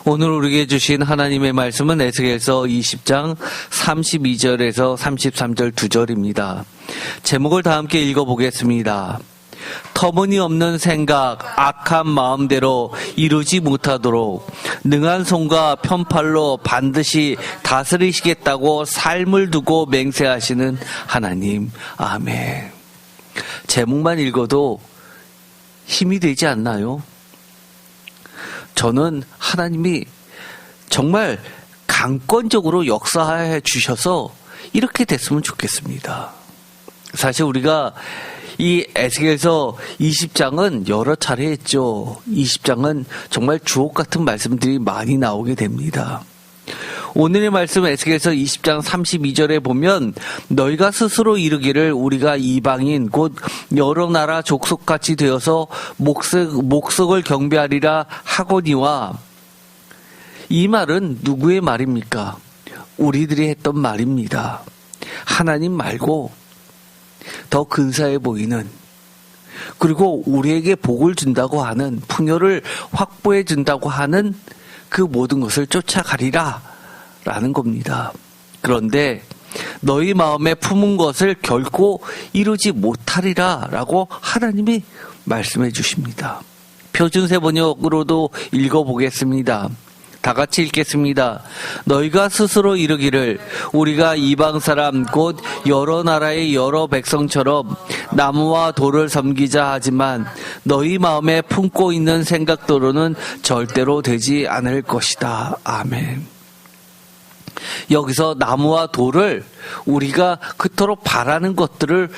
오늘 우리에게 주신 하나님의 말씀은 에스겔서 20장 32절에서 33절 2절입니다. 제목을 다 함께 읽어보겠습니다. 터무니없는 생각, 악한 마음대로 이루지 못하도록 능한 손과 편팔로 반드시 다스리시겠다고 삶을 두고 맹세하시는 하나님. 아멘. 제목만 읽어도 힘이 되지 않나요? 저는 하나님이 정말 강권적으로 역사해 주셔서 이렇게 됐으면 좋겠습니다. 사실 우리가 이 에스겔서 20장은 여러 차례 했죠. 20장은 정말 주옥 같은 말씀들이 많이 나오게 됩니다. 오늘의 말씀 에스겔서 20장 32절에 보면 너희가 스스로 이르기를 우리가 이방인 곧 여러 나라 족속같이 되어서 목석을 경배하리라 하거니와, 이 말은 누구의 말입니까? 우리들이 했던 말입니다. 하나님 말고 더 근사해 보이는, 그리고 우리에게 복을 준다고 하는, 풍요를 확보해 준다고 하는 그 모든 것을 쫓아가리라 라는 겁니다. 그런데 너희 마음에 품은 것을 결코 이루지 못하리라 라고 하나님이 말씀해 주십니다. 표준세 번역으로도 읽어보겠습니다. 다 같이 읽겠습니다. 너희가 스스로 이르기를 우리가 이방 사람 곧 여러 나라의 여러 백성처럼 나무와 돌을 섬기자 하지만 너희 마음에 품고 있는 생각대로는 절대로 되지 않을 것이다. 아멘. 여기서 나무와 돌을 우리가 그토록 바라는 것들을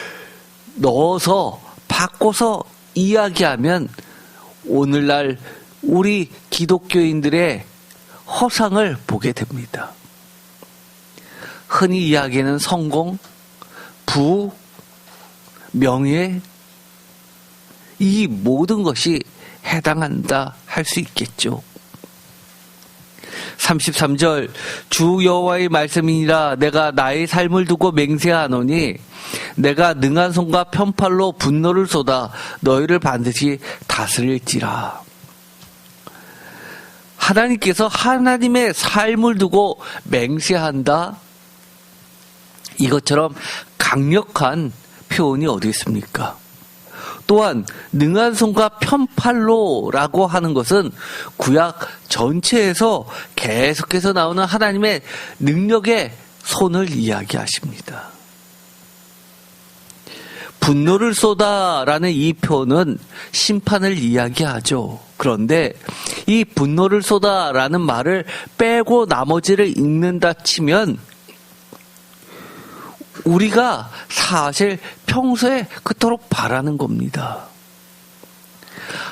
넣어서 바꿔서 이야기하면 오늘날 우리 기독교인들의 허상을 보게 됩니다. 흔히 이야기하는 성공, 부, 명예, 이 모든 것이 해당한다 할 수 있겠죠. 33절 주 여호와의 말씀이니라. 내가 나의 삶을 두고 맹세하노니 내가 능한 손과 편팔로 분노를 쏟아 너희를 반드시 다스릴지라. 하나님께서 하나님의 삶을 두고 맹세한다, 이것처럼 강력한 표현이 어디 있습니까? 또한 능한 손과 편팔로라고 하는 것은 구약 전체에서 계속해서 나오는 하나님의 능력의 손을 이야기하십니다. 분노를 쏟아라는 이 표현은 심판을 이야기하죠. 그런데 이 분노를 쏟아라는 말을 빼고 나머지를 읽는다 치면 우리가 사실 평소에 그토록 바라는 겁니다.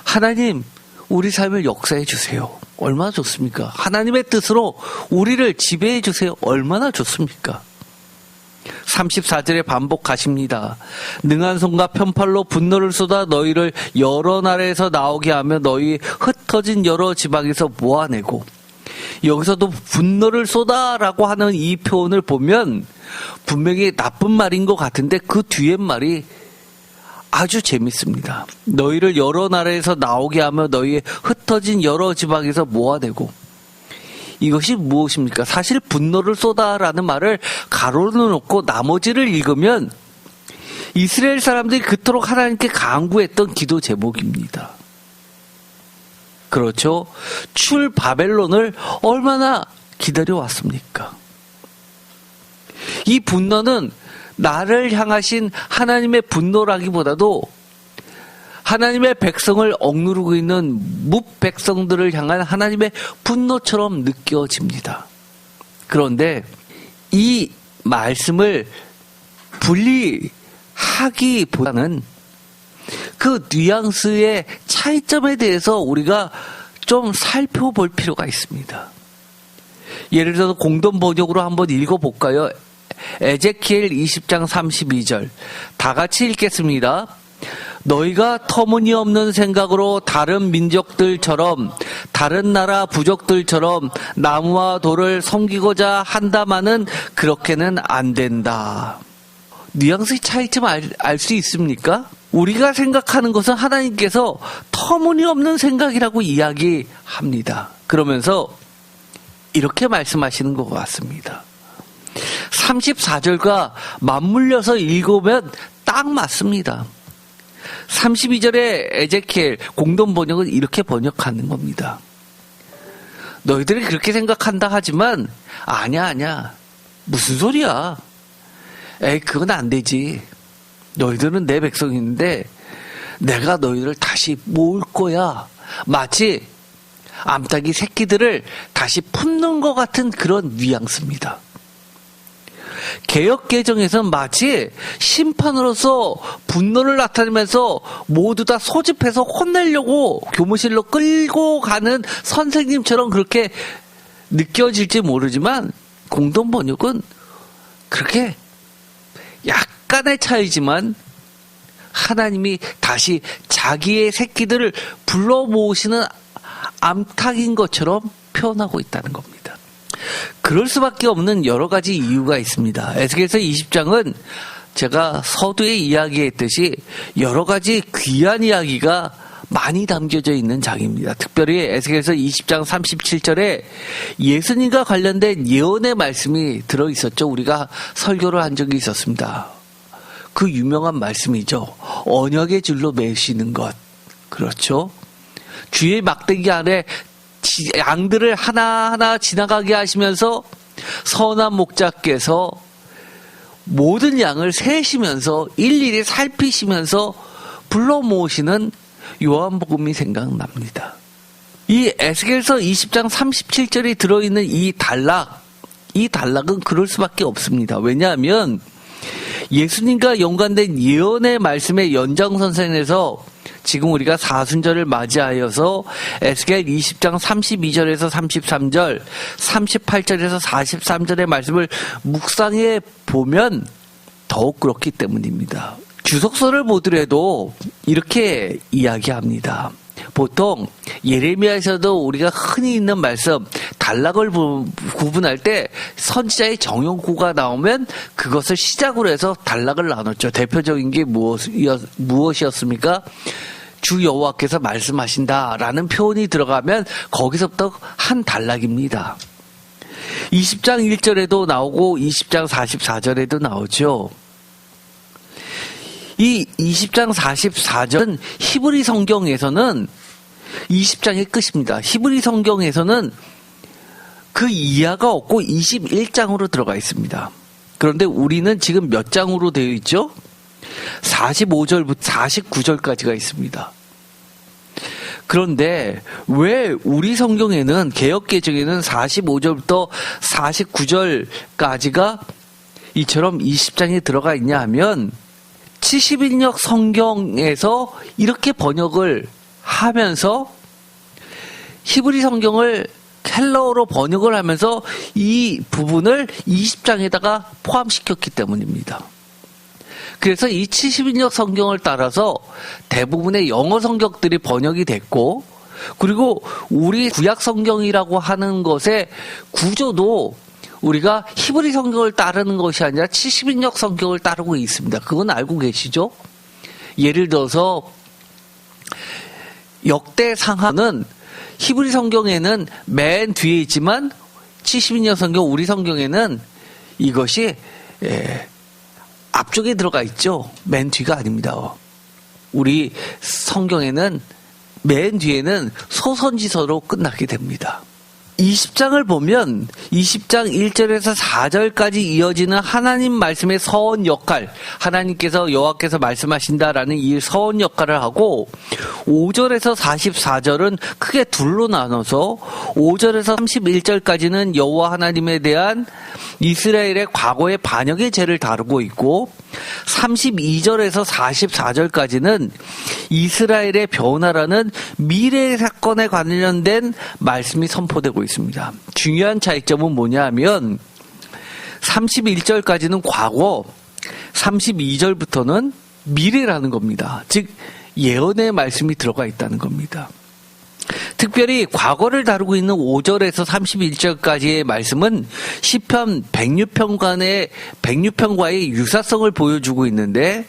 하나님, 우리 삶을 역사해 주세요. 얼마나 좋습니까? 하나님의 뜻으로 우리를 지배해 주세요. 얼마나 좋습니까? 34절에 반복하십니다. 능한 손과 편팔로 분노를 쏟아 너희를 여러 나라에서 나오게 하며 너희 흩어진 여러 지방에서 모아내고, 여기서도 분노를 쏟아라고 하는 이 표현을 보면 분명히 나쁜 말인 것 같은데 그 뒤에 말이 아주 재밌습니다. 너희를 여러 나라에서 나오게 하며 너희의 흩어진 여러 지방에서 모아내고, 이것이 무엇입니까? 사실 분노를 쏟아라는 말을 가로로 놓고 나머지를 읽으면 이스라엘 사람들이 그토록 하나님께 간구했던 기도 제목입니다. 그렇죠? 출 바벨론을 얼마나 기다려왔습니까? 이 분노는 나를 향하신 하나님의 분노라기보다도 하나님의 백성을 억누르고 있는 뭇백성들을 향한 하나님의 분노처럼 느껴집니다. 그런데 이 말씀을 분리하기보다는 그 뉘앙스의 차이점에 대해서 우리가 좀 살펴볼 필요가 있습니다. 예를 들어서 공동 번역으로 한번 읽어볼까요? 에제키엘 20장 32절 다 같이 읽겠습니다. 너희가 터무니없는 생각으로 다른 민족들처럼 다른 나라 부족들처럼 나무와 돌을 섬기고자 한다마는 그렇게는 안 된다. 뉘앙스의 차이점 알 수 있습니까? 우리가 생각하는 것은 하나님께서 터무니없는 생각이라고 이야기합니다. 그러면서 이렇게 말씀하시는 것 같습니다. 34절과 맞물려서 읽으면 딱 맞습니다. 32절에 에제키엘 공동 번역은 이렇게 번역하는 겁니다. 너희들이 그렇게 생각한다 하지만 아니야. 무슨 소리야. 에이, 그건 안 되지. 너희들은 내 백성인데 내가 너희들을 다시 모을 거야. 마치 암탉이 새끼들을 다시 품는 것 같은 그런 뉘앙스입니다. 개역개정에서는 마치 심판으로서 분노를 나타내면서 모두 다 소집해서 혼내려고 교무실로 끌고 가는 선생님처럼 그렇게 느껴질지 모르지만 공동번역은 그렇게 약간의 차이지만 하나님이 다시 자기의 새끼들을 불러 모으시는 암탉인 것처럼 표현하고 있다는 겁니다. 그럴 수밖에 없는 여러 가지 이유가 있습니다. 에스겔서 20장은 제가 서두에 이야기했듯이 여러 가지 귀한 이야기가 많이 담겨져 있는 장입니다. 특별히 에스겔서 20장 37절에 예수님과 관련된 예언의 말씀이 들어있었죠. 우리가 설교를 한 적이 있었습니다. 그 유명한 말씀이죠. 언약의 줄로 매시는 것. 그렇죠. 주의 막대기 안에 양들을 하나하나 지나가게 하시면서 선한 목자께서 모든 양을 세시면서 일일이 살피시면서 불러 모으시는 요한복음이 생각납니다. 이 에스겔서 20장 37절이 들어있는 이 단락은 그럴 수밖에 없습니다. 왜냐하면 예수님과 연관된 예언의 말씀의 연장선상에서 지금 우리가 사순절을 맞이하여서 에스겔 20장 32절에서 33절, 38절에서 43절의 말씀을 묵상해 보면 더욱 그렇기 때문입니다. 주석서를 보더라도 이렇게 이야기합니다. 보통 예레미야에서도 우리가 흔히 있는 말씀, 단락을 구분할 때 선지자의 정형구가 나오면 그것을 시작으로 해서 단락을 나눴죠. 대표적인 게 무엇이었습니까? 주 여호와께서 말씀하신다라는 표현이 들어가면 거기서부터 한 단락입니다. 20장 1절에도 나오고 20장 44절에도 나오죠. 이 20장 44절은 히브리 성경에서는 20장의 끝입니다. 히브리 성경에서는 그 이하가 없고 21장으로 들어가 있습니다. 그런데 우리는 지금 몇 장으로 되어 있죠? 45절부터 49절까지가 있습니다. 그런데 왜 우리 성경에는 개역개정에는 45절부터 49절까지가 이처럼 20장에 들어가 있냐 하면 70인역 성경에서 이렇게 번역을 하면서 히브리 성경을 헬라어로 번역을 하면서 이 부분을 20장에다가 포함시켰기 때문입니다. 그래서 이 70인역 성경을 따라서 대부분의 영어 성경들이 번역이 됐고, 그리고 우리 구약 성경이라고 하는 것의 구조도 우리가 히브리 성경을 따르는 것이 아니라 70인역 성경을 따르고 있습니다. 그건 알고 계시죠? 예를 들어서 역대상하는 히브리 성경에는 맨 뒤에 있지만 70인역 성경, 우리 성경에는 이것이 앞쪽에 들어가 있죠. 맨 뒤가 아닙니다. 우리 성경에는 맨 뒤에는 소선지서로 끝나게 됩니다. 20장을 보면 20장 1절에서 4절까지 이어지는 하나님 말씀의 서원 역할, 하나님께서 여호와께서 말씀하신다라는 이 서원 역할을 하고 5절에서 44절은 크게 둘로 나눠서 5절에서 31절까지는 여호와 하나님에 대한 이스라엘의 과거의 반역의 죄를 다루고 있고 32절에서 44절까지는 이스라엘의 변화라는 미래의 사건에 관련된 말씀이 선포되고 있습니다. 중요한 차이점은 뭐냐 하면 31절까지는 과거, 32절부터는 미래라는 겁니다. 즉 예언의 말씀이 들어가 있다는 겁니다. 특별히 과거를 다루고 있는 5절에서 31절까지의 말씀은 시편 106편과의 유사성을 보여주고 있는데,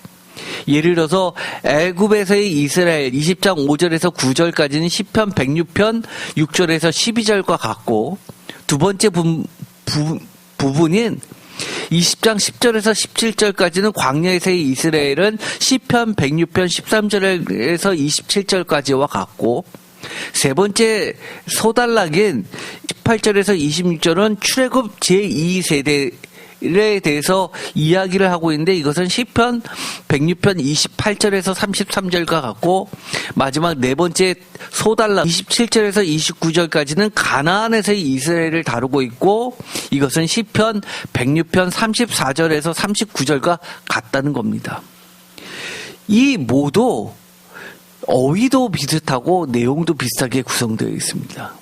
예를 들어서 애굽에서의 이스라엘 20장 5절에서 9절까지는 시편 106편 6절에서 12절과 같고, 두 번째 부분인 20장 10절에서 17절까지는 광야에서의 이스라엘은 시편 106편 13절에서 27절까지와 같고, 세 번째 소단락인 18절에서 26절은 출애굽 제2세대에 대해서 이야기를 하고 있는데, 이것은 시편 106편 28절에서 33절과 같고, 마지막 네 번째 소단락 27절에서 29절까지는 가나안에서의 이스라엘을 다루고 있고, 이것은 시편 106편 34절에서 39절과 같다는 겁니다. 이 모두 어휘도 비슷하고 내용도 비슷하게 구성되어 있습니다.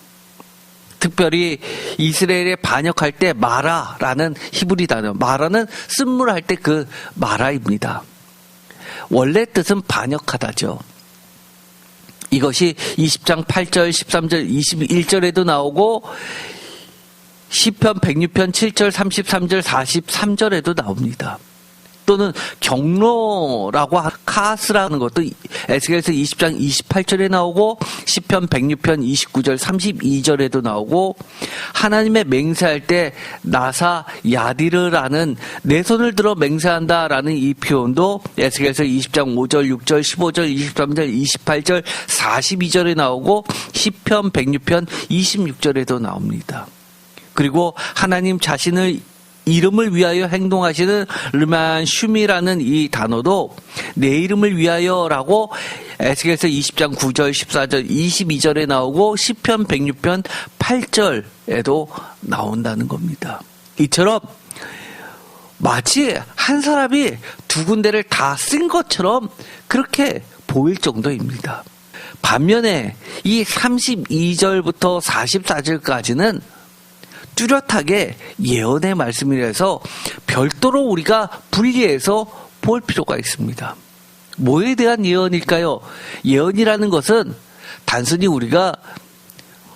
특별히 이스라엘에 반역할 때 마라라는 히브리 단어, 마라는 쓴물할 때 그 마라입니다. 원래 뜻은 반역하다죠. 이것이 20장 8절, 13절, 21절에도 나오고 시편 106편 7절, 33절, 43절에도 나옵니다. 또는 경로라고 카스라는 것도 에스겔서 20장 28절에 나오고 시편 106편 29절 32절에도 나오고, 하나님의 맹세할 때 나사 야디르라는 내 손을 들어 맹세한다라는 이 표현도 에스겔서 20장 5절 6절 15절 23절 28절 42절에 나오고 시편 106편 26절에도 나옵니다. 그리고 하나님 자신을 이름을 위하여 행동하시는 르만 슈미라는 이 단어도 내 이름을 위하여라고 에스겔서 20장 9절 14절 22절에 나오고 시편 106편 8절에도 나온다는 겁니다. 이처럼 마치 한 사람이 두 군데를 다 쓴 것처럼 그렇게 보일 정도입니다. 반면에 이 32절부터 44절까지는 뚜렷하게 예언의 말씀이라서 별도로 우리가 분리해서 볼 필요가 있습니다. 뭐에 대한 예언일까요? 예언이라는 것은 단순히 우리가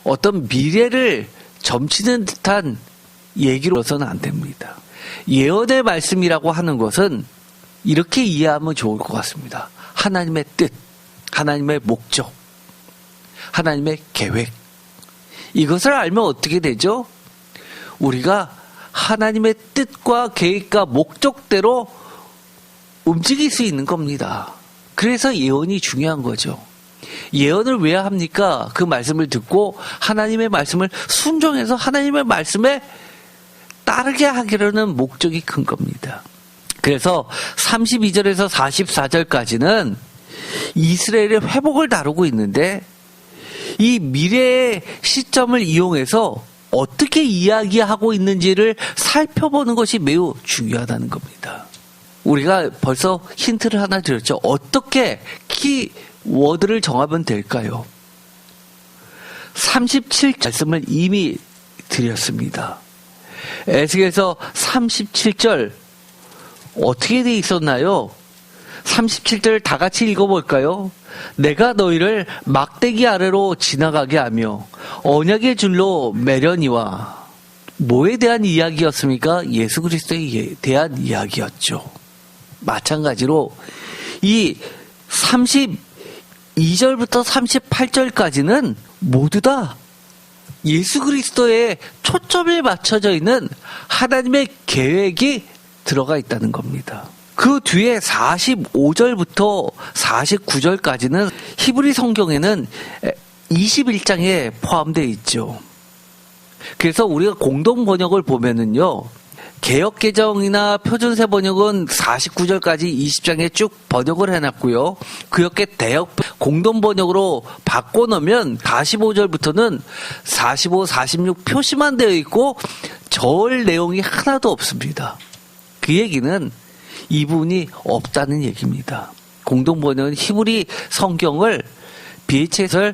어떤 미래를 점치는 듯한 얘기로서는 안 됩니다. 예언의 말씀이라고 하는 것은 이렇게 이해하면 좋을 것 같습니다. 하나님의 뜻, 하나님의 목적, 하나님의 계획. 이것을 알면 어떻게 되죠? 우리가 하나님의 뜻과 계획과 목적대로 움직일 수 있는 겁니다. 그래서 예언이 중요한 거죠. 예언을 왜 합니까? 그 말씀을 듣고 하나님의 말씀을 순종해서 하나님의 말씀에 따르게 하기로는 목적이 큰 겁니다. 그래서 32절에서 44절까지는 이스라엘의 회복을 다루고 있는데, 이 미래의 시점을 이용해서 어떻게 이야기하고 있는지를 살펴보는 것이 매우 중요하다는 겁니다. 우리가 벌써 힌트를 하나 드렸죠. 어떻게 키워드를 정하면 될까요? 37 말씀을 이미 드렸습니다. 에스겔서 37절 어떻게 돼 있었나요? 37절 다 같이 읽어볼까요? 내가 너희를 막대기 아래로 지나가게 하며 언약의 줄로 매려니와, 뭐에 대한 이야기였습니까? 예수 그리스도에 대한 이야기였죠. 마찬가지로 이 32절부터 38절까지는 모두 다 예수 그리스도의 초점이 맞춰져 있는 하나님의 계획이 들어가 있다는 겁니다. 그 뒤에 45절부터 49절까지는 히브리 성경에는 21장에 포함되어 있죠. 그래서 우리가 공동 번역을 보면은요, 개역개정이나 표준세 번역은 49절까지 20장에 쭉 번역을 해놨고요. 그 옆에 대역 공동 번역으로 바꿔놓으면 45절부터는 45, 46 표시만 되어 있고 절 내용이 하나도 없습니다. 그 얘기는 이 부분이 없다는 얘기입니다. 공동 번역은 히브리 성경을 BHS를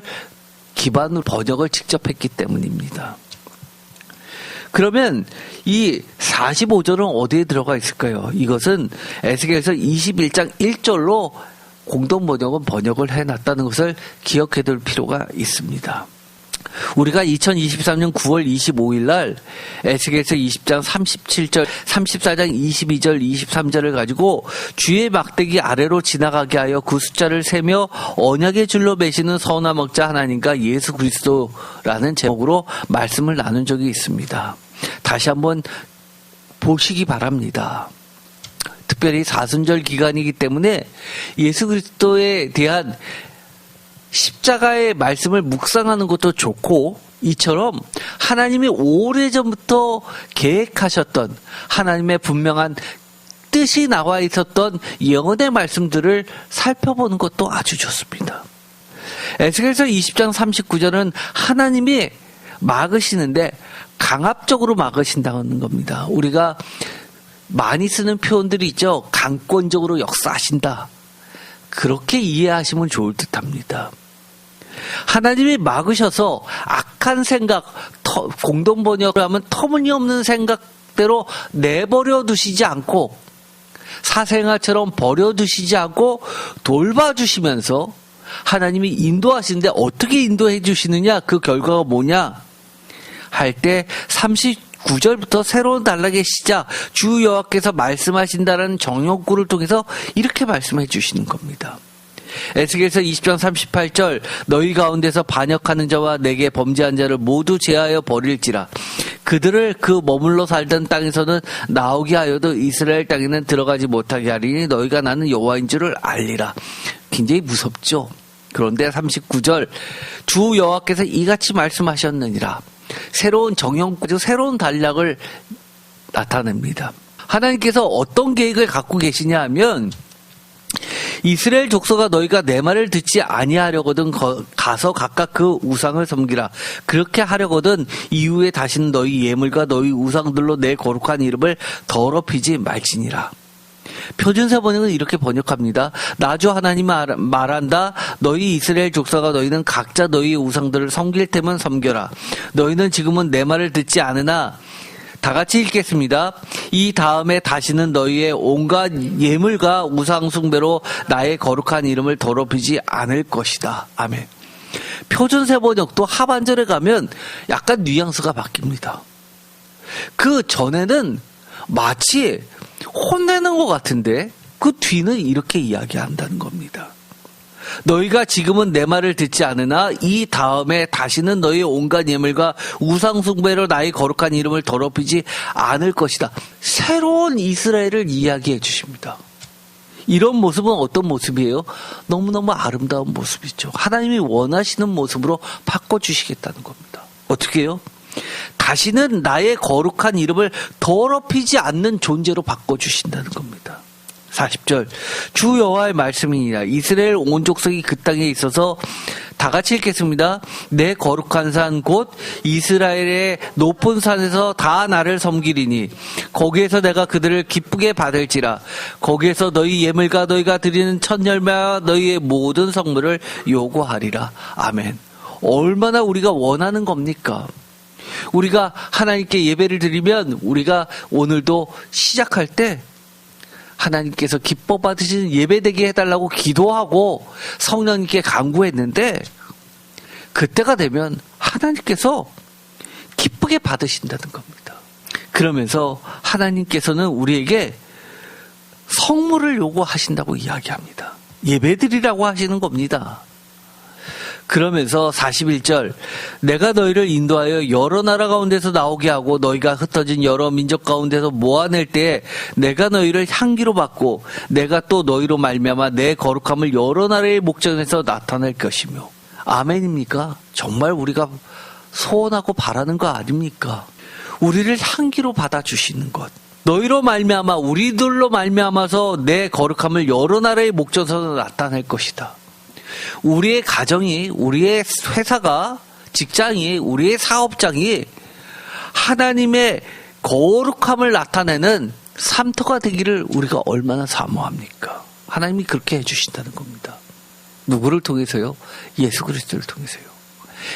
기반으로 번역을 직접 했기 때문입니다. 그러면 이 45절은 어디에 들어가 있을까요? 이것은 에스겔서 21장 1절로 공동 번역은 번역을 해놨다는 것을 기억해둘 필요가 있습니다. 우리가 2023년 9월 25일 날 에스겔서 20장 37절, 34장 22절, 23절을 가지고 주의 막대기 아래로 지나가게 하여 그 숫자를 세며 언약의 줄로 매시는 선한 목자 하나님과 예수 그리스도라는 제목으로 말씀을 나눈 적이 있습니다. 다시 한번 보시기 바랍니다. 특별히 사순절 기간이기 때문에 예수 그리스도에 대한 십자가의 말씀을 묵상하는 것도 좋고, 이처럼 하나님이 오래전부터 계획하셨던 하나님의 분명한 뜻이 나와 있었던 예언의 말씀들을 살펴보는 것도 아주 좋습니다. 에스겔서 20장 39절은 하나님이 막으시는데 강압적으로 막으신다는 겁니다. 우리가 많이 쓰는 표현들이 있죠. 강권적으로 역사하신다. 그렇게 이해하시면 좋을 듯합니다. 하나님이 막으셔서 악한 생각, 공동 번역을 하면 터무니없는 생각대로 내버려 두시지 않고, 사생아처럼 버려두시지 않고 돌봐주시면서 하나님이 인도하시는데, 어떻게 인도해 주시느냐, 그 결과가 뭐냐 할 때 39절부터 새로운 단락의 시작, 주 여호와께서 말씀하신다라는 정욕구를 통해서 이렇게 말씀해 주시는 겁니다. 에스겔서 20장 38절, 너희 가운데서 반역하는 자와 내게 범죄한 자를 모두 제하여 버릴지라. 그들을 그 머물러 살던 땅에서는 나오게 하여도 이스라엘 땅에는 들어가지 못하게 하리니 너희가 나는 여호와인 줄을 알리라. 굉장히 무섭죠. 그런데 39절, 주 여호와께서 이같이 말씀하셨느니라. 새로운 정형구조, 새로운 단락을 나타냅니다. 하나님께서 어떤 계획을 갖고 계시냐 하면, 이스라엘 족속아 너희가 내 말을 듣지 아니하려거든 가서 각각 그 우상을 섬기라. 그렇게 하려거든 이후에 다시는 너희 예물과 너희 우상들로 내 거룩한 이름을 더럽히지 말지니라. 표준세 번역은 이렇게 번역합니다. 나 주 하나님 말한다. 너희 이스라엘 족속아 너희는 각자 너희 우상들을 섬길 테면 섬겨라. 너희는 지금은 내 말을 듣지 않으나, 다 같이 읽겠습니다. 이 다음에 다시는 너희의 온갖 예물과 우상 숭배로 나의 거룩한 이름을 더럽히지 않을 것이다. 아멘. 표준세 번역도 하반절에 가면 약간 뉘앙스가 바뀝니다. 그 전에는 마치 혼내는 것 같은데 그 뒤는 이렇게 이야기한다는 겁니다. 너희가 지금은 내 말을 듣지 않으나 이 다음에 다시는 너희의 온갖 예물과 우상 숭배로 나의 거룩한 이름을 더럽히지 않을 것이다. 새로운 이스라엘을 이야기해 주십니다. 이런 모습은 어떤 모습이에요? 너무너무 아름다운 모습이죠. 하나님이 원하시는 모습으로 바꿔주시겠다는 겁니다. 어떻게 해요? 다시는 나의 거룩한 이름을 더럽히지 않는 존재로 바꿔주신다는 겁니다. 40절, 주 여호와의 말씀이니라. 이스라엘 온 족속이 그 땅에 있어서, 다 같이 읽겠습니다. 내 거룩한 산 곧 이스라엘의 높은 산에서 다 나를 섬기리니 거기에서 내가 그들을 기쁘게 받을지라. 거기에서 너희 예물과 너희가 드리는 첫 열매와 너희의 모든 성물을 요구하리라. 아멘. 얼마나 우리가 원하는 겁니까? 우리가 하나님께 예배를 드리면 우리가 오늘도 시작할 때 하나님께서 기뻐 받으시는 예배되게 해달라고 기도하고 성령님께 간구했는데, 그때가 되면 하나님께서 기쁘게 받으신다는 겁니다. 그러면서 하나님께서는 우리에게 성물을 요구하신다고 이야기합니다. 예배드리라고 하시는 겁니다. 그러면서 41절, 내가 너희를 인도하여 여러 나라 가운데서 나오게 하고 너희가 흩어진 여러 민족 가운데서 모아낼 때에 내가 너희를 향기로 받고 내가 또 너희로 말미암아 내 거룩함을 여러 나라의 목전에서 나타낼 것이며. 아멘입니까? 정말 우리가 소원하고 바라는 거 아닙니까? 우리를 향기로 받아주시는 것. 너희로 말미암아, 우리들로 말미암아서 내 거룩함을 여러 나라의 목전에서 나타낼 것이다. 우리의 가정이, 우리의 회사가, 직장이, 우리의 사업장이 하나님의 거룩함을 나타내는 삶터가 되기를 우리가 얼마나 사모합니까? 하나님이 그렇게 해주신다는 겁니다. 누구를 통해서요? 예수 그리스도를 통해서요.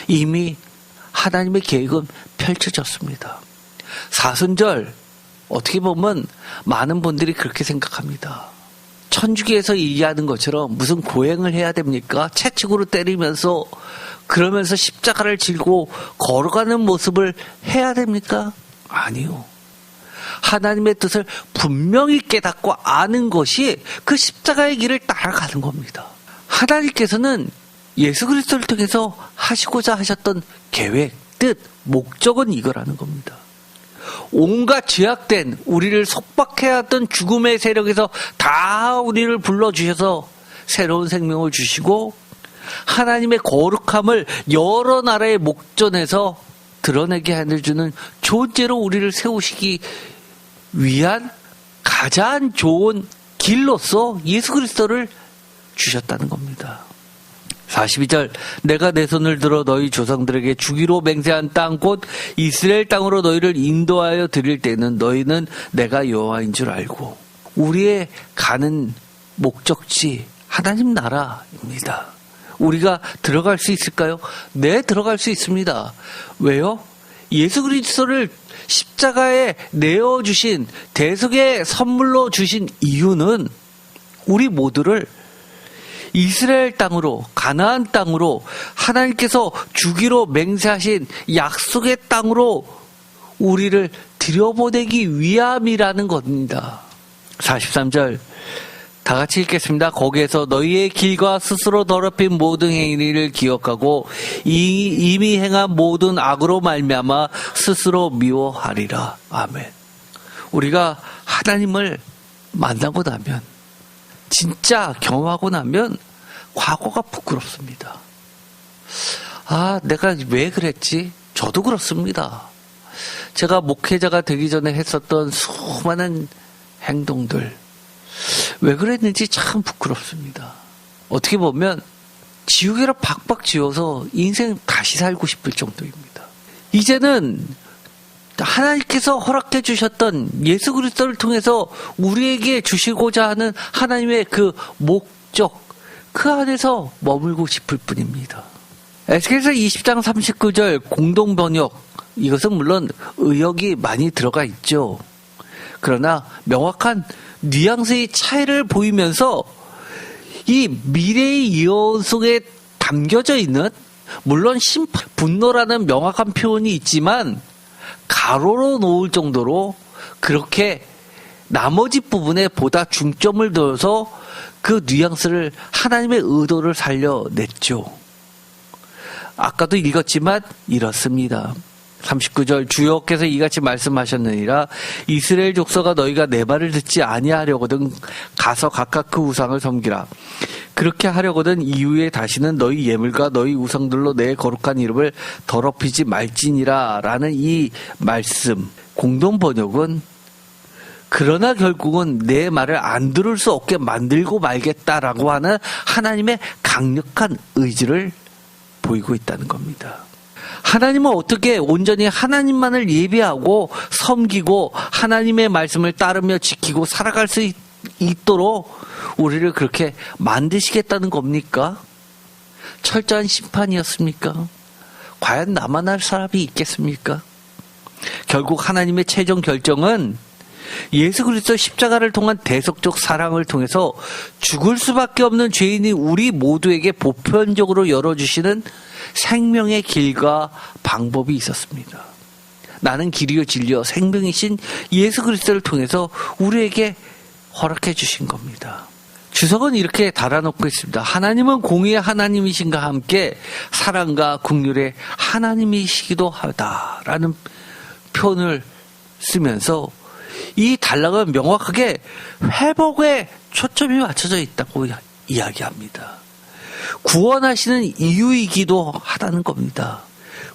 이미 하나님의 계획은 펼쳐졌습니다. 사순절, 어떻게 보면 많은 분들이 그렇게 생각합니다. 천주교에서 얘기하는 것처럼 무슨 고행을 해야 됩니까? 채찍으로 때리면서 그러면서 십자가를 질고 걸어가는 모습을 해야 됩니까? 아니요. 하나님의 뜻을 분명히 깨닫고 아는 것이 그 십자가의 길을 따라가는 겁니다. 하나님께서는 예수 그리스도를 통해서 하시고자 하셨던 계획, 뜻, 목적은 이거라는 겁니다. 온갖 죄악된 우리를 속박해왔던 죽음의 세력에서 다 우리를 불러주셔서 새로운 생명을 주시고 하나님의 거룩함을 여러 나라의 목전에서 드러내게 해주는 존재로 우리를 세우시기 위한 가장 좋은 길로서 예수 그리스도를 주셨다는 겁니다. 42절 내가 내 손을 들어 너희 조상들에게 주기로 맹세한 땅 곧 이스라엘 땅으로 너희를 인도하여 드릴 때는 너희는 내가 여호와인 줄 알고 우리의 가는 목적지 하나님 나라입니다. 우리가 들어갈 수 있을까요? 네, 들어갈 수 있습니다. 왜요? 예수 그리스도를 십자가에 내어주신 대속의 선물로 주신 이유는 우리 모두를 이스라엘 땅으로 가나안 땅으로 하나님께서 주기로 맹세하신 약속의 땅으로 우리를 들여보내기 위함이라는 겁니다. 43절 다 같이 읽겠습니다. 거기에서 너희의 길과 스스로 더럽힌 모든 행위를 기억하고 이미 행한 모든 악으로 말미암아 스스로 미워하리라. 아멘. 우리가 하나님을 만나고 나면 진짜 경험하고 나면 과거가 부끄럽습니다. 아, 내가 왜 그랬지? 저도 그렇습니다. 제가 목회자가 되기 전에 했었던 수많은 행동들 왜 그랬는지 참 부끄럽습니다. 어떻게 보면 지우개로 박박 지워서 인생 다시 살고 싶을 정도입니다. 이제는 하나님께서 허락해 주셨던 예수 그리스도를 통해서 우리에게 주시고자 하는 하나님의 그 목적, 그 안에서 머물고 싶을 뿐입니다. 에스겔서 20장 39절 공동 번역, 이것은 물론 의역이 많이 들어가 있죠. 그러나 명확한 뉘앙스의 차이를 보이면서 이 미래의 예언 속에 담겨져 있는, 물론 심판, 분노라는 명확한 표현이 있지만 가로로 놓을 정도로 그렇게 나머지 부분에 보다 중점을 둬서 그 뉘앙스를 하나님의 의도를 살려냈죠. 아까도 읽었지만 이렇습니다. 39절 주여께서 이같이 말씀하셨느니라 이스라엘 족속아 너희가 내 말을 듣지 아니하려거든 가서 각각 그 우상을 섬기라. 그렇게 하려거든 이후에 다시는 너희 예물과 너희 우상들로 내 거룩한 이름을 더럽히지 말지니라 라는 이 말씀 공동 번역은 그러나 결국은 내 말을 안 들을 수 없게 만들고 말겠다라고 하는 하나님의 강력한 의지를 보이고 있다는 겁니다. 하나님은 어떻게 온전히 하나님만을 예배하고 섬기고 하나님의 말씀을 따르며 지키고 살아갈 수 있도록 우리를 그렇게 만드시겠다는 겁니까? 철저한 심판이었습니까? 과연 나만 할 사람이 있겠습니까? 결국 하나님의 최종 결정은 예수 그리스도 십자가를 통한 대속적 사랑을 통해서 죽을 수밖에 없는 죄인이 우리 모두에게 보편적으로 열어주시는 생명의 길과 방법이 있었습니다. 나는 길이요 진리요 생명이신 예수 그리스도를 통해서 우리에게 허락해 주신 겁니다. 주석은 이렇게 달아놓고 있습니다. 하나님은 공의의 하나님이신가 함께 사랑과 긍휼의 하나님이시기도 하다라는 표현을 쓰면서 이 단락은 명확하게 회복에 초점이 맞춰져 있다고 이야기합니다. 구원하시는 이유이기도 하다는 겁니다.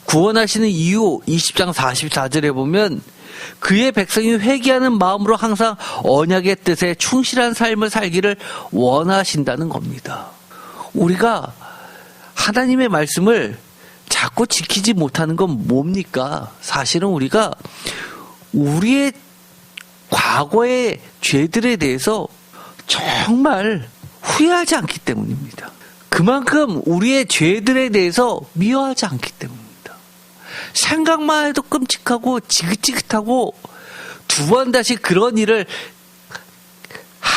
구원하시는 이유 20장 44절에 보면 그의 백성이 회개하는 마음으로 항상 언약의 뜻에 충실한 삶을 살기를 원하신다는 겁니다. 우리가 하나님의 말씀을 자꾸 지키지 못하는 건 뭡니까? 사실은 우리가 우리의 과거의 죄들에 대해서 정말 후회하지 않기 때문입니다. 그만큼 우리의 죄들에 대해서 미워하지 않기 때문입니다. 생각만 해도 끔찍하고 지긋지긋하고 두 번 다시 그런 일을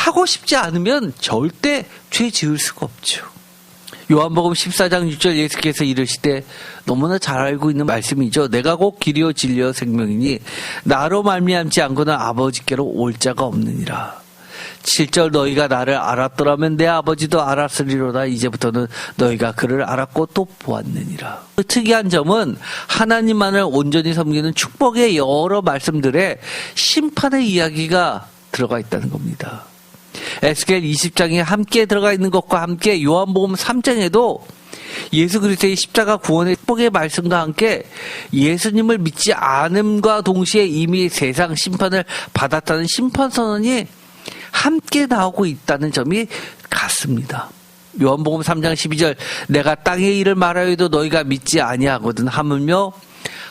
하고 싶지 않으면 절대 죄 지을 수가 없죠. 요한복음 14장 6절 예수께서 이르시되 너무나 잘 알고 있는 말씀이죠. 내가 곧 길이요 진리요 생명이니 나로 말미암지 않고는 아버지께로 올 자가 없느니라. 7절 너희가 나를 알았더라면 내 아버지도 알았으리로다. 이제부터는 너희가 그를 알았고 또 보았느니라. 그 특이한 점은 하나님만을 온전히 섬기는 축복의 여러 말씀들에 심판의 이야기가 들어가 있다는 겁니다. 에스겔 20장에 함께 들어가 있는 것과 함께 요한복음 3장에도 예수 그리스도의 십자가 구원의 축복의 말씀과 함께 예수님을 믿지 않음과 동시에 이미 세상 심판을 받았다는 심판 선언이 함께 나오고 있다는 점이 같습니다. 요한복음 3장 12절 내가 땅의 일을 말하여도 너희가 믿지 아니하거든 하물며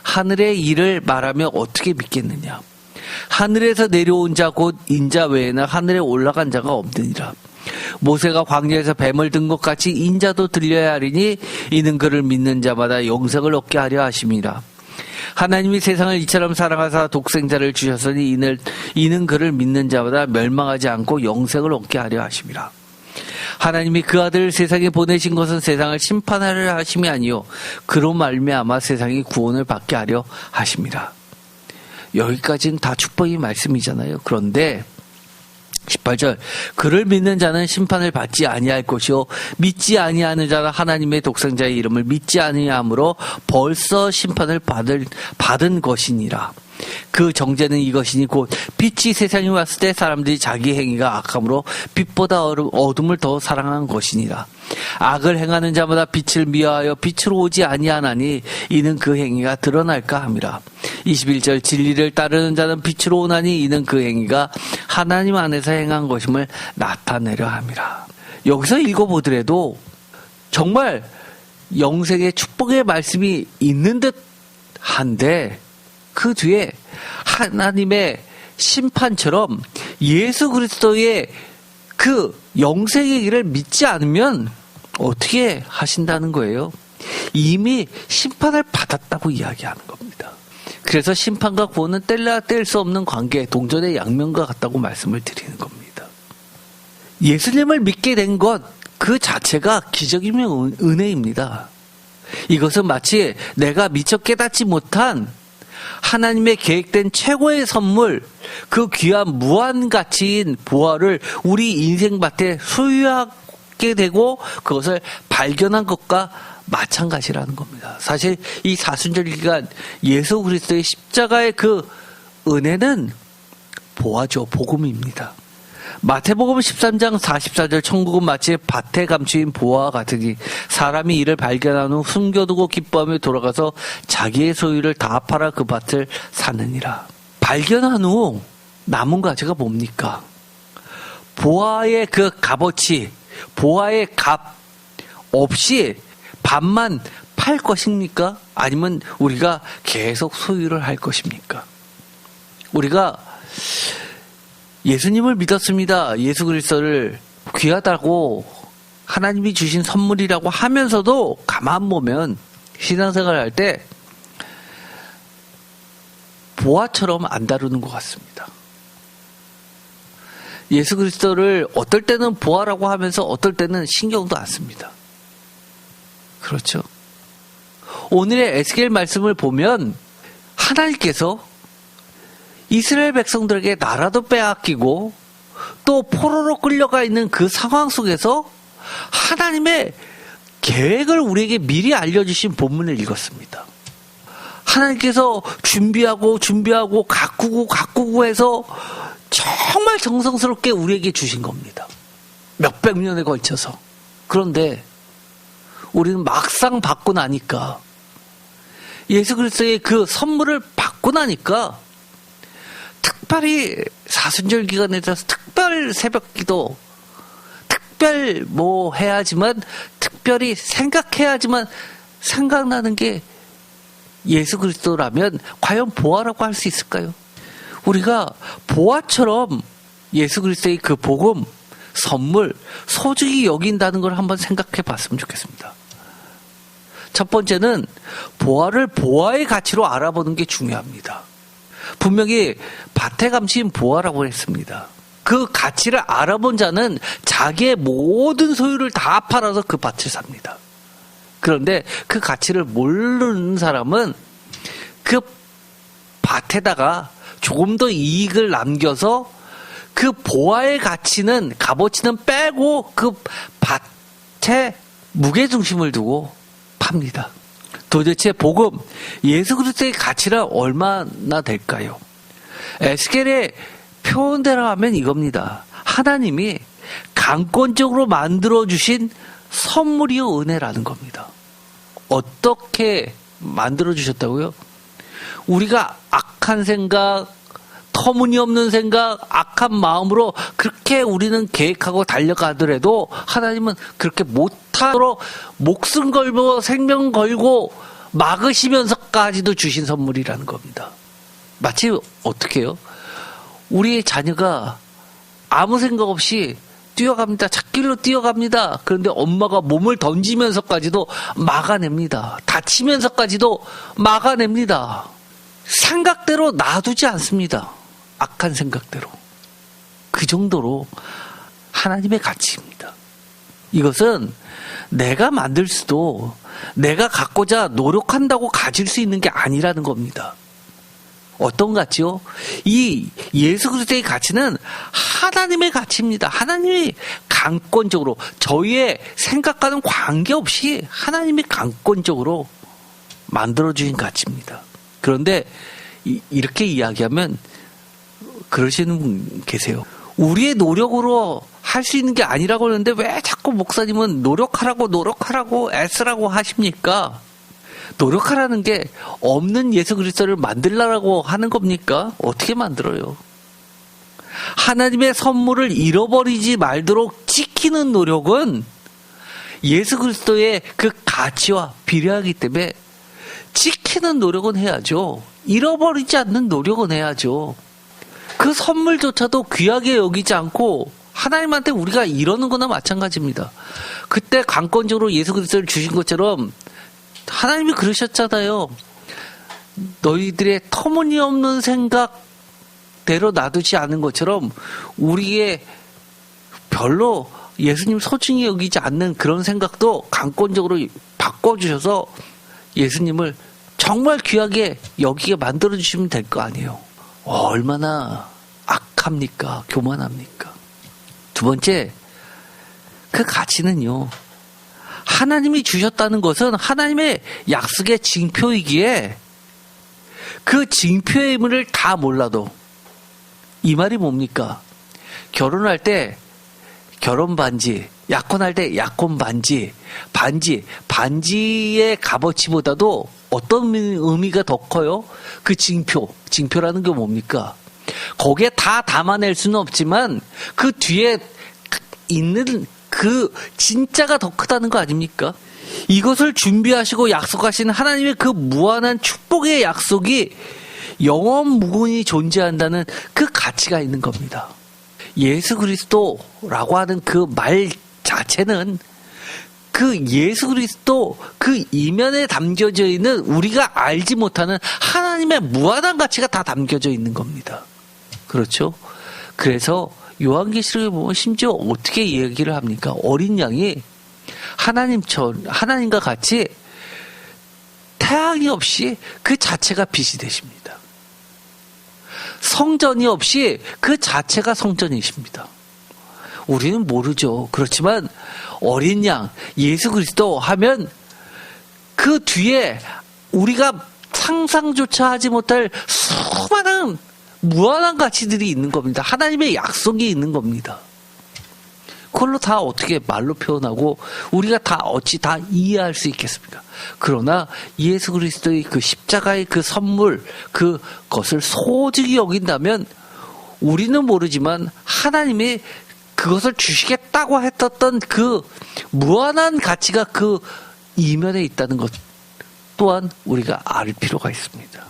하늘의 일을 말하며 어떻게 믿겠느냐. 하늘에서 내려온 자 곧 인자 외에는 하늘에 올라간 자가 없느니라. 모세가 광야에서 뱀을 든 것 같이 인자도 들려야 하리니 이는 그를 믿는 자마다 영생을 얻게 하려 하심이라. 하나님이 세상을 이처럼 사랑하사 독생자를 주셨으니 이는 그를 믿는 자마다 멸망하지 않고 영생을 얻게 하려 하심이라. 하나님이 그 아들을 세상에 보내신 것은 세상을 심판하려 하심이 아니요 그로 말미암아 세상이 구원을 받게 하려 하심이라. 여기까지는 다 축복의 말씀이잖아요. 그런데 18절 그를 믿는 자는 심판을 받지 아니할 것이요 믿지 아니하는 자는 하나님의 독생자의 이름을 믿지 아니함으로 벌써 심판을 받은 것이니라. 그 정죄는 이것이니 곧 빛이 세상에 왔을 때 사람들이 자기 행위가 악함으로 빛보다 어둠을 더 사랑한 것이니라. 악을 행하는 자마다 빛을 미워하여 빛으로 오지 아니하나니 이는 그 행위가 드러날까 함이라. 21절 진리를 따르는 자는 빛으로 오나니 이는 그 행위가 하나님 안에서 행한 것임을 나타내려 함이라. 여기서 읽어보더라도 정말 영생의 축복의 말씀이 있는 듯 한데 그 뒤에 하나님의 심판처럼 예수 그리스도의 그 영생의 길을 믿지 않으면 어떻게 하신다는 거예요? 이미 심판을 받았다고 이야기하는 겁니다. 그래서 심판과 구원은 뗄래야 뗄 수 없는 관계, 동전의 양면과 같다고 말씀을 드리는 겁니다. 예수님을 믿게 된 것 그 자체가 기적이며 은혜입니다. 이것은 마치 내가 미처 깨닫지 못한 하나님의 계획된 최고의 선물, 그 귀한 무한가치인 보화를 우리 인생밭에 소유하게 되고 그것을 발견한 것과 마찬가지라는 겁니다. 사실 이 사순절 기간 예수 그리스도의 십자가의 그 은혜는 보화죠. 복음입니다. 마태복음 13장 44절 천국은 마치 밭에 감추인 보화와 같으니 사람이 이를 발견한 후 숨겨두고 기뻐하며 돌아가서 자기의 소유를 다 팔아 그 밭을 사느니라. 발견한 후 남은 가치가 뭡니까? 보화의 그 값어치, 보화의 값 없이 밭만 팔 것입니까? 아니면 우리가 계속 소유를 할 것입니까? 우리가 예수님을 믿었습니다. 예수 그리스도를 귀하다고 하나님이 주신 선물이라고 하면서도 가만 보면 신앙생활을 할 때 보화처럼 안 다루는 것 같습니다. 예수 그리스도를 어떨 때는 보화라고 하면서 어떨 때는 신경도 안 씁니다. 그렇죠. 오늘의 에스겔 말씀을 보면 하나님께서 이스라엘 백성들에게 나라도 빼앗기고 또 포로로 끌려가 있는 그 상황 속에서 하나님의 계획을 우리에게 미리 알려주신 본문을 읽었습니다. 하나님께서 준비하고 가꾸고 해서 정말 정성스럽게 우리에게 주신 겁니다. 몇백 년에 걸쳐서. 그런데 우리는 막상 받고 나니까 예수 그리스도의 그 선물을 받고 나니까 특별히 사순절 기간에 대해서 특별 새벽기도 특별 뭐 해야지만 특별히 생각해야지만 생각나는 게 예수 그리스도라면 과연 보화라고 할 수 있을까요? 우리가 보화처럼 예수 그리스도의 그 복음, 선물, 소중히 여긴다는 걸 한번 생각해 봤으면 좋겠습니다. 첫 번째는 보화를 보화의 가치로 알아보는 게 중요합니다. 분명히 밭에 감추인 보화라고 했습니다. 그 가치를 알아본 자는 자기의 모든 소유를 다 팔아서 그 밭을 삽니다. 그런데 그 가치를 모르는 사람은 그 밭에다가 조금 더 이익을 남겨서 그 보화의 가치는, 값어치는 빼고 그 밭에 무게중심을 두고 팝니다. 도대체 복음, 예수 그리스도의 가치는 얼마나 될까요? 에스겔의 표현대로 하면 이겁니다. 하나님이 강권적으로 만들어주신 선물이요 은혜라는 겁니다. 어떻게 만들어주셨다고요? 우리가 악한 생각, 터무니없는 생각, 악한 마음으로 그렇게 우리는 계획하고 달려가더라도 하나님은 그렇게 못하도록 목숨 걸고 생명 걸고 막으시면서까지도 주신 선물이라는 겁니다. 마치 어떻게 해요? 우리의 자녀가 아무 생각 없이 뛰어갑니다. 찻길로 뛰어갑니다. 그런데 엄마가 몸을 던지면서까지도 막아냅니다. 다치면서까지도 막아냅니다. 생각대로 놔두지 않습니다. 악한 생각대로. 그 정도로 하나님의 가치입니다. 이것은 내가 만들 수도 내가 갖고자 노력한다고 가질 수 있는 게 아니라는 겁니다. 어떤 가치요? 이 예수 그리스도의 가치는 하나님의 가치입니다. 하나님이 강권적으로 저희의 생각과는 관계없이 하나님이 강권적으로 만들어주신 가치입니다. 그런데 이렇게 이야기하면 그러시는 분 계세요. 우리의 노력으로 할 수 있는 게 아니라고 하는데 왜 자꾸 목사님은 노력하라고 애쓰라고 하십니까? 노력하라는 게 없는 예수 그리스도를 만들라고 하는 겁니까? 어떻게 만들어요? 하나님의 선물을 잃어버리지 말도록 지키는 노력은 예수 그리스도의 그 가치와 비례하기 때문에 지키는 노력은 해야죠. 잃어버리지 않는 노력은 해야죠. 그 선물조차도 귀하게 여기지 않고 하나님한테 우리가 이러는 거나 마찬가지입니다. 그때 강권적으로 예수 그리스도를 주신 것처럼 하나님이 그러셨잖아요. 너희들의 터무니없는 생각대로 놔두지 않은 것처럼 우리의 별로 예수님 소중히 여기지 않는 그런 생각도 강권적으로 바꿔주셔서 예수님을 정말 귀하게 여기게 만들어주시면 될 거 아니에요. 얼마나 악합니까? 교만합니까? 두 번째, 그 가치는요. 하나님이 주셨다는 것은 하나님의 약속의 징표이기에 그 징표의 의미를 다 몰라도 이 말이 뭡니까? 결혼할 때 결혼 반지, 약혼할 때 약혼 반지, 반지의 값어치보다도 어떤 의미가 더 커요? 그 징표라는 게 뭡니까? 거기에 다 담아낼 수는 없지만 그 뒤에 있는 그 진짜가 더 크다는 거 아닙니까? 이것을 준비하시고 약속하신 하나님의 그 무한한 축복의 약속이 영원 무궁히 존재한다는 그 가치가 있는 겁니다. 예수 그리스도라고 하는 그 말 자체는 그 예수 그리스도 그 이면에 담겨져 있는 우리가 알지 못하는 하나님의 무한한 가치가 다 담겨져 있는 겁니다. 그렇죠? 그래서 요한계시록에 보면 심지어 어떻게 얘기를 합니까? 어린 양이 하나님과 같이 태양이 없이 그 자체가 빛이 되십니다. 성전이 없이 그 자체가 성전이십니다. 우리는 모르죠. 그렇지만 어린 양 예수 그리스도 하면 그 뒤에 우리가 상상조차 하지 못할 수많은 무한한 가치들이 있는 겁니다. 하나님의 약속이 있는 겁니다. 그걸로 다 어떻게 말로 표현하고 우리가 다 어찌 다 이해할 수 있겠습니까? 그러나 예수 그리스도의 그 십자가의 그 선물, 그것을 소중히 여긴다면 우리는 모르지만 하나님이 그것을 주시겠다고 했었던 그 무한한 가치가 그 이면에 있다는 것 또한 우리가 알 필요가 있습니다.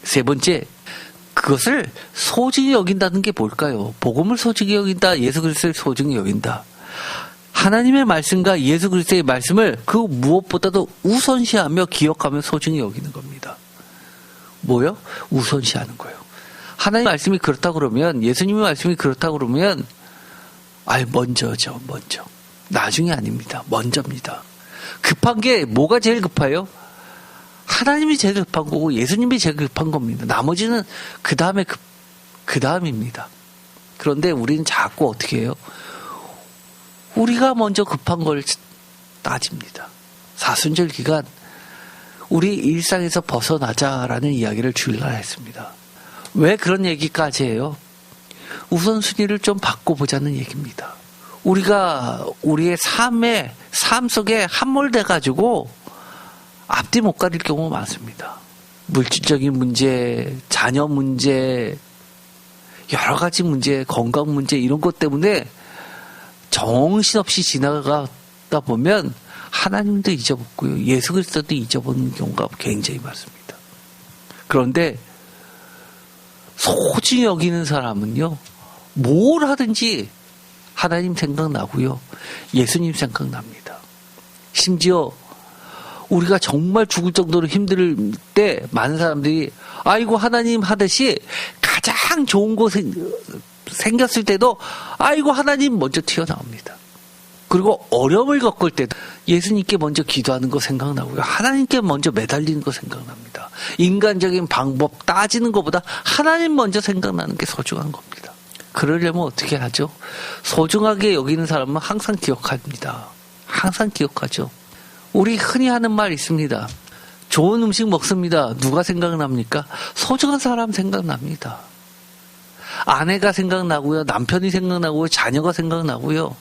세 번째, 그것을 소중히 여긴다는 게 뭘까요? 복음을 소중히 여긴다, 예수 그리스도를 소중히 여긴다. 하나님의 말씀과 예수 그리스도의 말씀을 그 무엇보다도 우선시하며 기억하며 소중히 여기는 겁니다. 뭐요? 우선시하는 거예요. 하나님 말씀이 그렇다 그러면, 예수님의 말씀이 그렇다 그러면, 먼저죠, 먼저. 나중이 아닙니다. 먼저입니다. 급한 게 뭐가 제일 급해요? 하나님이 제일 급한 거고 예수님이 제일 급한 겁니다. 나머지는 그 다음입니다. 그런데 우리는 자꾸 어떻게 해요? 우리가 먼저 급한 걸 따집니다. 사순절 기간 우리 일상에서 벗어나자라는 이야기를 주일날 했습니다. 왜 그런 얘기까지 해요? 우선순위를 좀 바꿔보자는 얘기입니다. 우리가 우리의 삶 속에 함몰돼가지고 앞뒤 못 가릴 경우가 많습니다. 물질적인 문제, 자녀 문제, 여러 가지 문제, 건강 문제 이런 것 때문에 정신없이 지나가다 보면 하나님도 잊어먹고요. 예수 그리스도도 잊어버리는 경우가 굉장히 많습니다. 그런데 소중히 여기는 사람은요. 뭘 하든지 하나님 생각나고요. 예수님 생각납니다. 심지어 우리가 정말 죽을 정도로 힘들 때 많은 사람들이 아이고 하나님 하듯이 가장 좋은 거 생겼을 때도 아이고 하나님 먼저 튀어나옵니다. 그리고 어려움을 겪을 때도 예수님께 먼저 기도하는 거 생각나고요. 하나님께 먼저 매달리는 거 생각납니다. 인간적인 방법 따지는 것보다 하나님 먼저 생각나는 게 소중한 겁니다. 그러려면 어떻게 하죠? 소중하게 여기는 사람은 항상 기억합니다. 항상 기억하죠. 우리 흔히 하는 말 있습니다. 좋은 음식 먹습니다. 누가 생각납니까? 소중한 사람 생각납니다. 아내가 생각나고요. 남편이 생각나고요. 자녀가 생각나고요.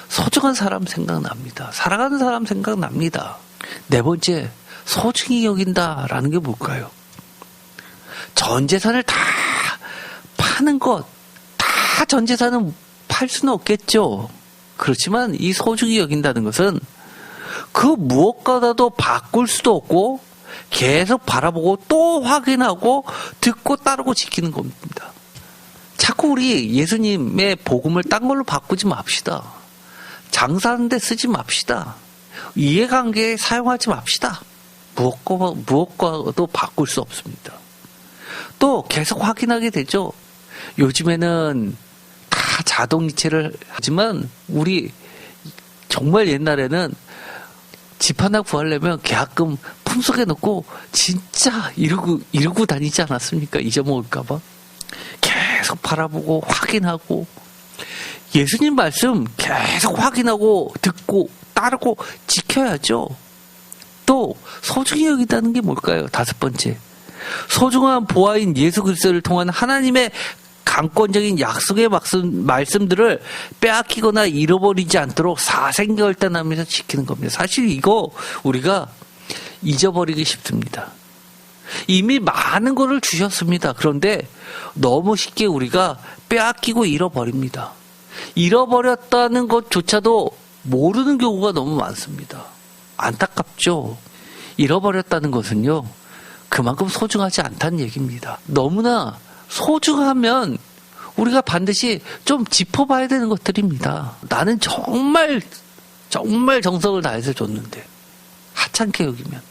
소중한 사람 생각납니다. 사랑하는 사람 생각납니다. 네 번째, 소중히 여긴다라는 게 뭘까요? 전 재산을 다 파는 것, 다 전 재산은 팔 수는 없겠죠. 그렇지만 이 소중히 여긴다는 것은 그 무엇과도 바꿀 수도 없고 계속 바라보고 또 확인하고 듣고 따르고 지키는 겁니다. 자꾸 우리 예수님의 복음을 딴 걸로 바꾸지 맙시다. 장사하는 데 쓰지 맙시다. 이해관계에 사용하지 맙시다. 무엇과도 바꿀 수 없습니다. 또 계속 확인하게 되죠. 요즘에는 다 자동이체를 하지만 우리 정말 옛날에는 집 하나 구하려면 계약금 품속에 넣고 진짜 이러고 다니지 않았습니까? 잊어먹을까봐. 계속 바라보고 확인하고 예수님 말씀 계속 확인하고 듣고 따르고 지켜야죠. 또 소중히 여기다는 게 뭘까요? 다섯 번째, 소중한 보아인 예수 그리스도를 통한 하나님의 강권적인 약속의 말씀들을 빼앗기거나 잃어버리지 않도록 사생결단하면서 지키는 겁니다. 사실 이거 우리가 잊어버리기 쉽습니다. 이미 많은 것을 주셨습니다. 그런데 너무 쉽게 우리가 빼앗기고 잃어버립니다. 잃어버렸다는 것조차도 모르는 경우가 너무 많습니다. 안타깝죠. 잃어버렸다는 것은요, 그만큼 소중하지 않다는 얘기입니다. 너무나 소중하면 우리가 반드시 좀 짚어봐야 되는 것들입니다. 나는 정말 정성을 다해서 줬는데 하찮게 여기면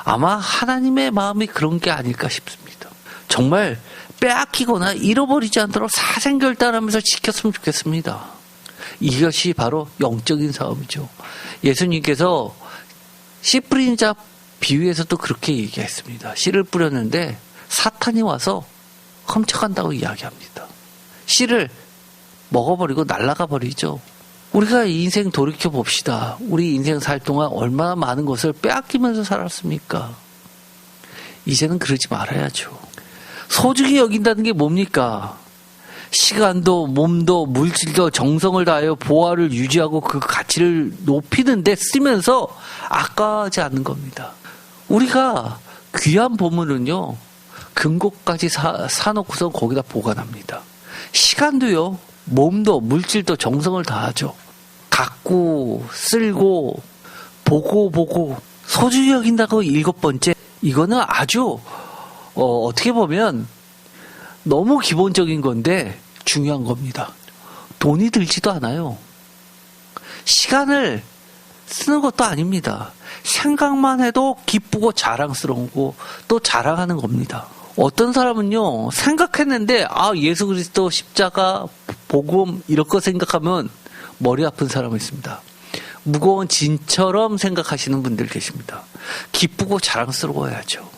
아마 하나님의 마음이 그런 게 아닐까 싶습니다. 정말 빼앗기거나 잃어버리지 않도록 사생결단하면서 지켰으면 좋겠습니다. 이것이 바로 영적인 싸움이죠. 예수님께서 씨 뿌리는 자 비유에서도 그렇게 얘기했습니다. 씨를 뿌렸는데 사탄이 와서 훔쳐간다고 이야기합니다. 씨를 먹어버리고 날아가 버리죠. 우리가 인생 돌이켜 봅시다. 우리 인생 살 동안 얼마나 많은 것을 빼앗기면서 살았습니까? 이제는 그러지 말아야죠. 소중히 여긴다는 게 뭡니까? 시간도 몸도 물질도 정성을 다하여 보화를 유지하고 그 가치를 높이는 데 쓰면서 아까워하지 않는 겁니다. 우리가 귀한 보물은요, 금고까지 사놓고서 거기다 보관합니다. 시간도요, 몸도 물질도 정성을 다하죠. 갖고 쓸고 보고 소중히 여긴다고 일곱 번째, 이거는 아주 어떻게 보면 너무 기본적인 건데 중요한 겁니다. 돈이 들지도 않아요. 시간을 쓰는 것도 아닙니다. 생각만 해도 기쁘고 자랑스러운 거 또 자랑하는 겁니다. 어떤 사람은요, 생각했는데, 예수 그리스도 십자가, 복음, 이런 거 생각하면 머리 아픈 사람이 있습니다. 무거운 진처럼 생각하시는 분들 계십니다. 기쁘고 자랑스러워야죠.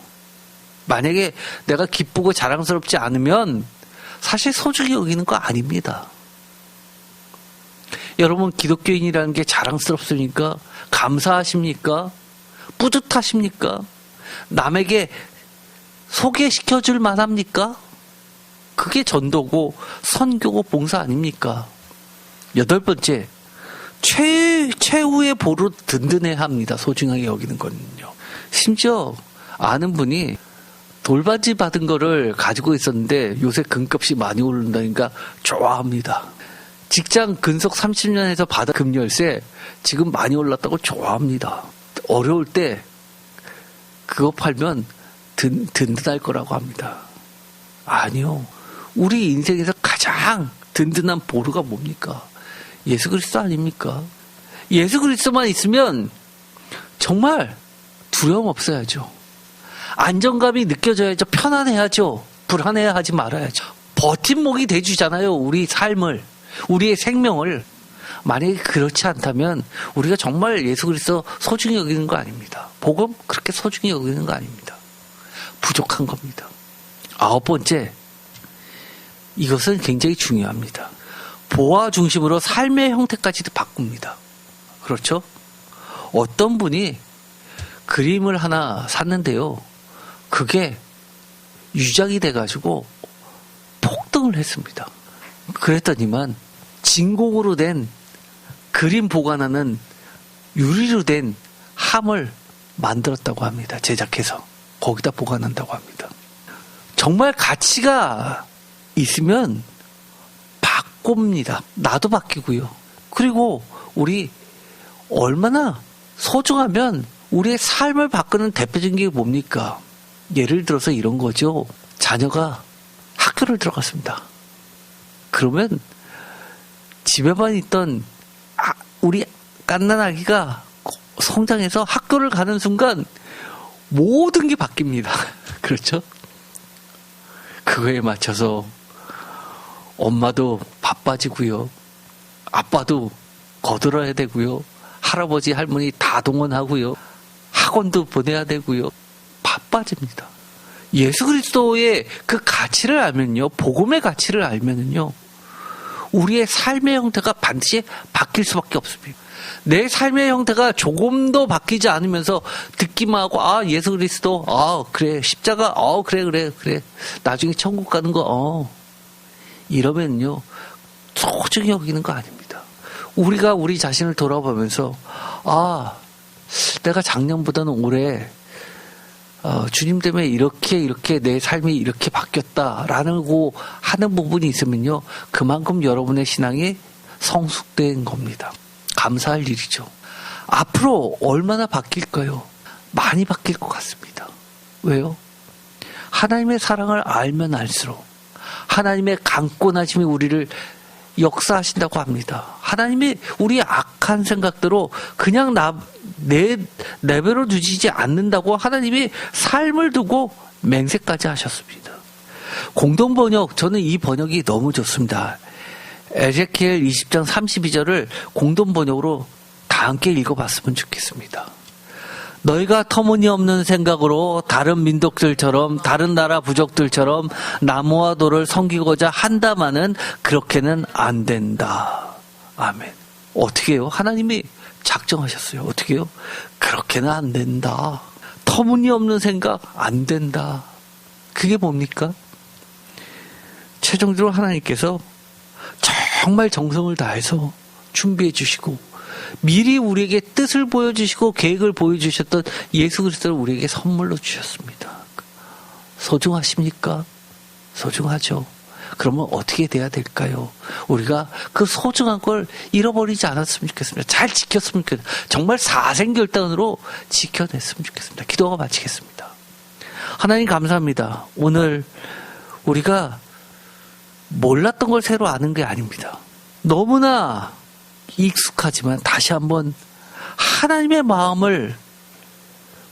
만약에 내가 기쁘고 자랑스럽지 않으면 사실 소중히 여기는 거 아닙니다. 여러분, 기독교인이라는 게 자랑스럽습니까? 감사하십니까? 뿌듯하십니까? 남에게 소개시켜줄 만합니까? 그게 전도고 선교고 봉사 아닙니까? 8번째, 최후의 보루 든든해야 합니다. 소중하게 여기는 거는요. 심지어 아는 분이 돌반지 받은 거를 가지고 있었는데 요새 금값이 많이 오른다니까 좋아합니다. 직장 근속 30년에서 받은 금열쇠 지금 많이 올랐다고 좋아합니다. 어려울 때 그거 팔면 든든할 거라고 합니다. 아니요. 우리 인생에서 가장 든든한 보루가 뭡니까? 예수 그리스도 아닙니까? 예수 그리스도만 있으면 정말 두려움 없어야죠. 안정감이 느껴져야죠. 편안해야죠. 불안해하지 말아야죠. 버팀목이 돼주잖아요. 우리 삶을, 우리의 생명을. 만약에 그렇지 않다면 우리가 정말 예수 그리스도 소중히 여기는 거 아닙니다. 복음 그렇게 소중히 여기는 거 아닙니다. 부족한 겁니다. 9번째, 이것은 굉장히 중요합니다. 보화 중심으로 삶의 형태까지도 바꿉니다. 그렇죠? 어떤 분이 그림을 하나 샀는데요. 그게 유작이 돼가지고 폭등을 했습니다. 그랬더니만 진공으로 된 그림 보관하는 유리로 된 함을 만들었다고 합니다. 제작해서 거기다 보관한다고 합니다. 정말 가치가 있으면 바꿉니다. 나도 바뀌고요. 그리고 우리 얼마나 소중하면 우리의 삶을 바꾸는 대표적인 게 뭡니까? 예를 들어서 이런 거죠. 자녀가 학교를 들어갔습니다. 그러면 집에만 있던 우리 갓난아기가 성장해서 학교를 가는 순간 모든 게 바뀝니다. 그렇죠? 그거에 맞춰서 엄마도 바빠지고요. 아빠도 거들어야 되고요. 할아버지 할머니 다 동원하고요. 학원도 보내야 되고요. 바빠집니다. 예수 그리스도의 그 가치를 알면요. 복음의 가치를 알면은요. 우리의 삶의 형태가 반드시 바뀔 수밖에 없습니다. 내 삶의 형태가 조금도 바뀌지 않으면서 듣기만 하고 예수 그리스도 그래 십자가 그래 나중에 천국 가는 거 이러면요. 소중히 여기는 거 아닙니다. 우리가 우리 자신을 돌아보면서 내가 작년보다는 올해 주님 때문에 이렇게 내 삶이 이렇게 바뀌었다라고 하는 부분이 있으면요. 그만큼 여러분의 신앙이 성숙된 겁니다. 감사할 일이죠. 앞으로 얼마나 바뀔까요? 많이 바뀔 것 같습니다. 왜요? 하나님의 사랑을 알면 알수록 하나님의 강권하심이 우리를 역사하신다고 합니다. 하나님이 우리의 악한 생각대로 그냥 내버려 두지 않는다고 하나님이 삶을 두고 맹세까지 하셨습니다. 공동번역, 저는 이 번역이 너무 좋습니다. 에제키엘 20장 32절을 공동번역으로 다 함께 읽어봤으면 좋겠습니다. 너희가 터무니없는 생각으로 다른 민족들처럼 다른 나라 부족들처럼 나무와 돌을 섬기고자 한다마는 그렇게는 안 된다. 아멘. 어떻게 해요? 하나님이 작정하셨어요. 어떻게 해요? 그렇게는 안 된다. 터무니없는 생각 안 된다. 그게 뭡니까? 최종적으로 하나님께서 정말 정성을 다해서 준비해 주시고 미리 우리에게 뜻을 보여주시고 계획을 보여주셨던 예수 그리스도를 우리에게 선물로 주셨습니다. 소중하십니까? 소중하죠. 그러면 어떻게 돼야 될까요? 우리가 그 소중한 걸 잃어버리지 않았으면 좋겠습니다. 잘 지켰으면 좋겠습니다. 정말 사생결단으로 지켜냈으면 좋겠습니다. 기도가 마치겠습니다. 하나님 감사합니다. 오늘 우리가 몰랐던 걸 새로 아는 게 아닙니다. 너무나 익숙하지만 다시 한번 하나님의 마음을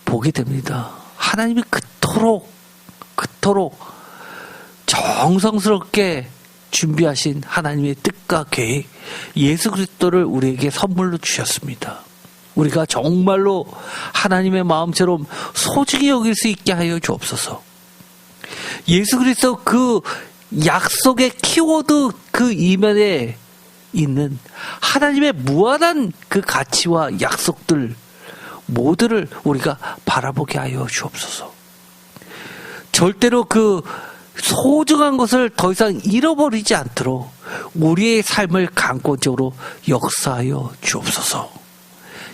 보게 됩니다. 하나님이 그토록 그토록 정성스럽게 준비하신 하나님의 뜻과 계획, 예수 그리스도를 우리에게 선물로 주셨습니다. 우리가 정말로 하나님의 마음처럼 소중히 여길 수 있게 하여 주옵소서. 예수 그리스도 그 약속의 키워드 그 이면에 있는 하나님의 무한한 그 가치와 약속들 모두를 우리가 바라보게 하여 주옵소서. 절대로 그 소중한 것을 더 이상 잃어버리지 않도록 우리의 삶을 강권적으로 역사하여 주옵소서.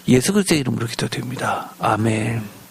예수 그리스도의 이름으로 기도드립니다. 아멘.